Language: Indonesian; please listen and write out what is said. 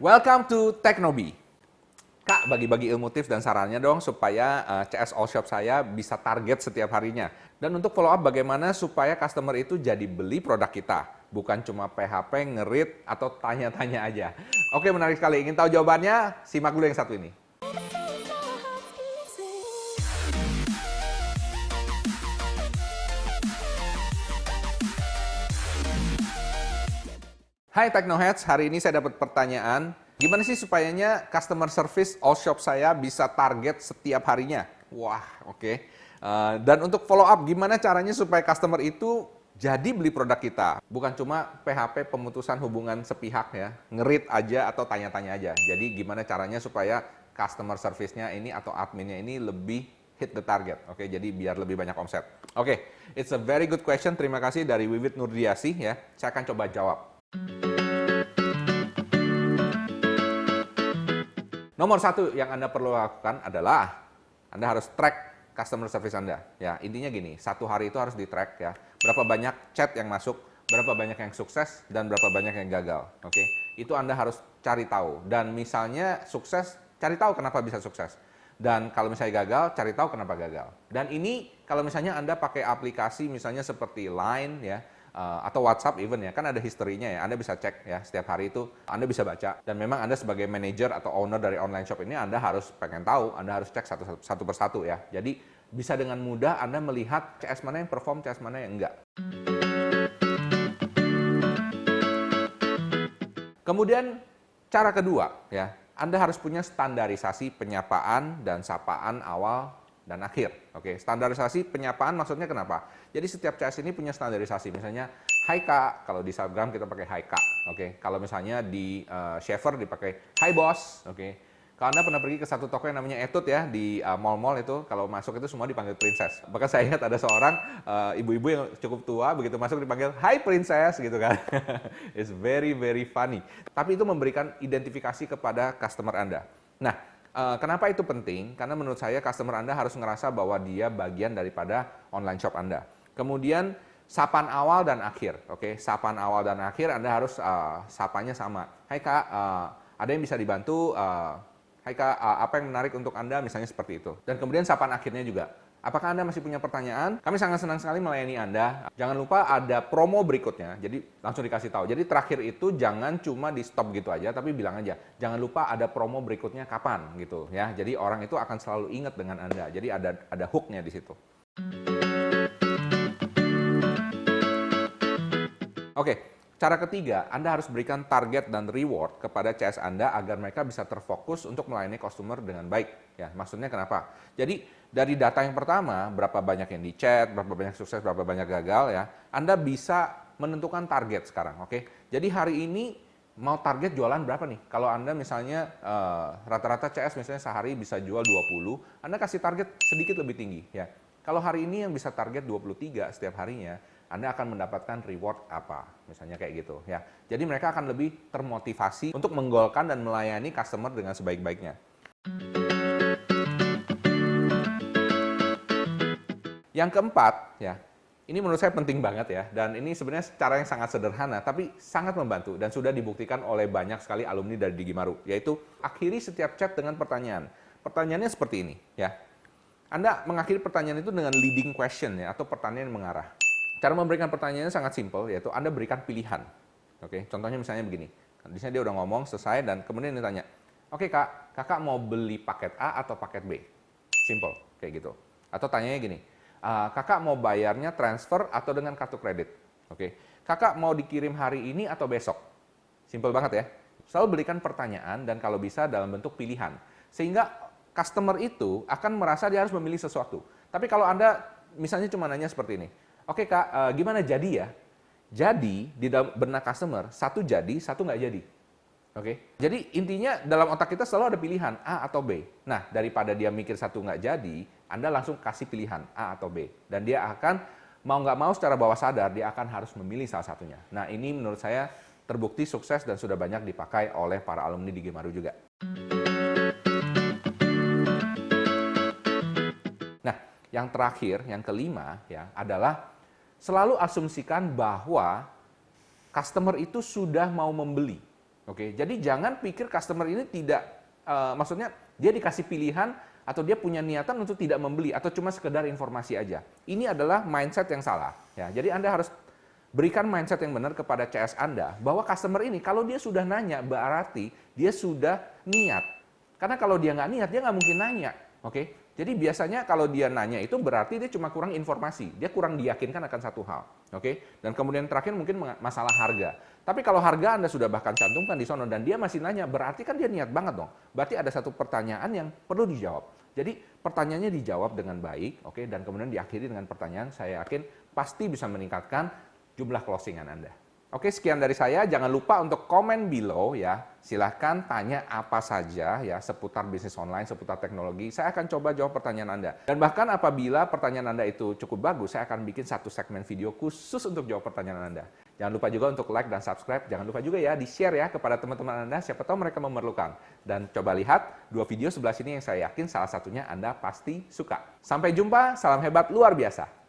Welcome to Teknobi. Kak, bagi-bagi ilmu tips dan sarannya dong supaya CS All Shop saya bisa target setiap harinya. Dan untuk follow up bagaimana supaya customer itu jadi beli produk kita. Bukan cuma PHP, ngerit, atau tanya-tanya aja. Oke, menarik sekali. Ingin tahu jawabannya? Simak dulu yang satu ini. Hai Technoheads, hari ini saya dapat pertanyaan, gimana sih supayanya customer service all shop saya bisa target setiap harinya? Wah, oke. Dan untuk follow up, gimana caranya supaya customer itu jadi beli produk kita? Bukan cuma PHP pemutusan hubungan sepihak ya, ngerit aja atau tanya-tanya aja. Jadi gimana caranya supaya customer service-nya ini atau adminnya ini lebih hit the target, oke? Jadi biar lebih banyak omset. Oke, it's a very good question. Terima kasih dari Wiwit Nurdiasih ya. Saya akan coba jawab. Nomor satu yang Anda perlu lakukan adalah Anda harus track customer service Anda. Ya, intinya gini, satu hari itu harus di-track ya. Berapa banyak chat yang masuk, berapa banyak yang sukses, dan berapa banyak yang gagal. Oke, itu Anda harus cari tahu. Dan misalnya sukses, cari tahu kenapa bisa sukses. Dan kalau misalnya gagal, cari tahu kenapa gagal. Dan ini kalau misalnya Anda pakai aplikasi misalnya seperti Line ya, atau WhatsApp even ya, kan ada historinya ya, Anda bisa cek ya, setiap hari itu Anda bisa baca, dan memang Anda sebagai manajer atau owner dari online shop ini, Anda harus pengen tahu, Anda harus cek satu persatu ya, jadi bisa dengan mudah Anda melihat CS mana yang perform, CS mana yang enggak. Kemudian cara kedua ya, Anda harus punya standarisasi penyapaan dan sapaan awal dan akhir. Oke, standarisasi penyapaan maksudnya kenapa? Jadi setiap CS ini punya standarisasi. Misalnya, Hai Kak, kalau di Instagram kita pakai Hai Kak. Oke, kalau misalnya di Shaver dipakai Hai Bos. Oke. Kalau Anda pernah pergi ke satu toko yang namanya Etut ya, di mall-mall itu, kalau masuk itu semua dipanggil princess. Bahkan saya ingat ada seorang ibu-ibu yang cukup tua, begitu masuk dipanggil, Hai Princess, gitu kan. It's very, very funny. Tapi itu memberikan identifikasi kepada customer Anda. Nah, kenapa itu penting? Karena menurut saya customer Anda harus ngerasa bahwa dia bagian daripada online shop Anda. Kemudian, sapaan awal dan akhir. Oke, sapaan awal dan akhir Anda harus sapanya sama. Hai Kak, ada yang bisa dibantu? Hai Kak, apa yang menarik untuk Anda? Misalnya seperti itu. Dan kemudian sapaan akhirnya juga. Apakah Anda masih punya pertanyaan? Kami sangat senang sekali melayani Anda. Jangan lupa ada promo berikutnya, jadi langsung dikasih tahu. Jadi terakhir itu jangan cuma di stop gitu aja, tapi bilang aja, jangan lupa ada promo berikutnya kapan gitu ya. Jadi orang itu akan selalu ingat dengan Anda. Jadi ada hook-nya di situ. Oke. Cara ketiga, Anda harus berikan target dan reward kepada CS Anda agar mereka bisa terfokus untuk melayani customer dengan baik. Ya, maksudnya kenapa? Jadi dari data yang pertama, berapa banyak yang di chat, berapa banyak sukses, berapa banyak gagal ya, Anda bisa menentukan target sekarang, oke? Jadi hari ini mau target jualan berapa nih? Kalau Anda misalnya rata-rata CS misalnya sehari bisa jual 20, Anda kasih target sedikit lebih tinggi ya. Kalau hari ini yang bisa target 23 setiap harinya, Anda akan mendapatkan reward apa, misalnya kayak gitu ya. Jadi mereka akan lebih termotivasi untuk menggolkan dan melayani customer dengan sebaik-baiknya. Yang keempat ya, ini menurut saya penting banget ya, dan ini sebenarnya cara yang sangat sederhana, tapi sangat membantu dan sudah dibuktikan oleh banyak sekali alumni dari Digimaru, yaitu akhiri setiap chat dengan pertanyaan. Pertanyaannya seperti ini ya. Anda mengakhiri pertanyaan itu dengan leading question ya, atau pertanyaan yang mengarah. Cara memberikan pertanyaannya sangat simpel, yaitu Anda berikan pilihan. Oke, contohnya misalnya begini. Di sini dia udah ngomong, selesai, dan kemudian dia tanya, oke Kak, Kakak mau beli paket A atau paket B? Simple, kayak gitu. Atau tanyanya gini, Kakak mau bayarnya transfer atau dengan kartu kredit? Oke, Kakak mau dikirim hari ini atau besok? Simple banget ya. Selalu berikan pertanyaan dan kalau bisa dalam bentuk pilihan. Sehingga customer itu akan merasa dia harus memilih sesuatu. Tapi kalau Anda misalnya cuma nanya seperti ini, oke Kak, gimana jadi ya? Jadi di dalam benak customer, satu jadi, satu nggak jadi. Oke, jadi intinya dalam otak kita selalu ada pilihan A atau B. Nah, daripada dia mikir satu nggak jadi, Anda langsung kasih pilihan A atau B. Dan dia akan mau nggak mau secara bawah sadar, dia akan harus memilih salah satunya. Nah, ini menurut saya terbukti sukses dan sudah banyak dipakai oleh para alumni Digimaru juga. Nah, yang terakhir, yang kelima ya, adalah selalu asumsikan bahwa customer itu sudah mau membeli. Oke, jadi jangan pikir customer ini tidak, maksudnya dia dikasih pilihan atau dia punya niatan untuk tidak membeli atau cuma sekedar informasi aja. Ini adalah mindset yang salah. Ya, jadi Anda harus berikan mindset yang benar kepada CS Anda bahwa customer ini kalau dia sudah nanya berarti dia sudah niat. Karena kalau dia nggak niat dia nggak mungkin nanya. Oke, jadi biasanya kalau dia nanya itu berarti dia cuma kurang informasi, dia kurang diyakinkan akan satu hal. Oke, dan kemudian terakhir mungkin masalah harga. Tapi kalau harga Anda sudah bahkan cantumkan di sono dan dia masih nanya, berarti kan dia niat banget dong. Berarti ada satu pertanyaan yang perlu dijawab. Jadi pertanyaannya dijawab dengan baik, oke, dan kemudian diakhiri dengan pertanyaan, saya yakin pasti bisa meningkatkan jumlah closingan Anda. Oke, sekian dari saya. Jangan lupa untuk komen below ya. Silahkan tanya apa saja ya seputar bisnis online, seputar teknologi. Saya akan coba jawab pertanyaan Anda. Dan bahkan apabila pertanyaan Anda itu cukup bagus, saya akan bikin satu segmen video khusus untuk jawab pertanyaan Anda. Jangan lupa juga untuk like dan subscribe. Jangan lupa juga ya di-share ya kepada teman-teman Anda. Siapa tahu mereka memerlukan. Dan coba lihat dua video sebelah sini yang saya yakin salah satunya Anda pasti suka. Sampai jumpa, salam hebat luar biasa.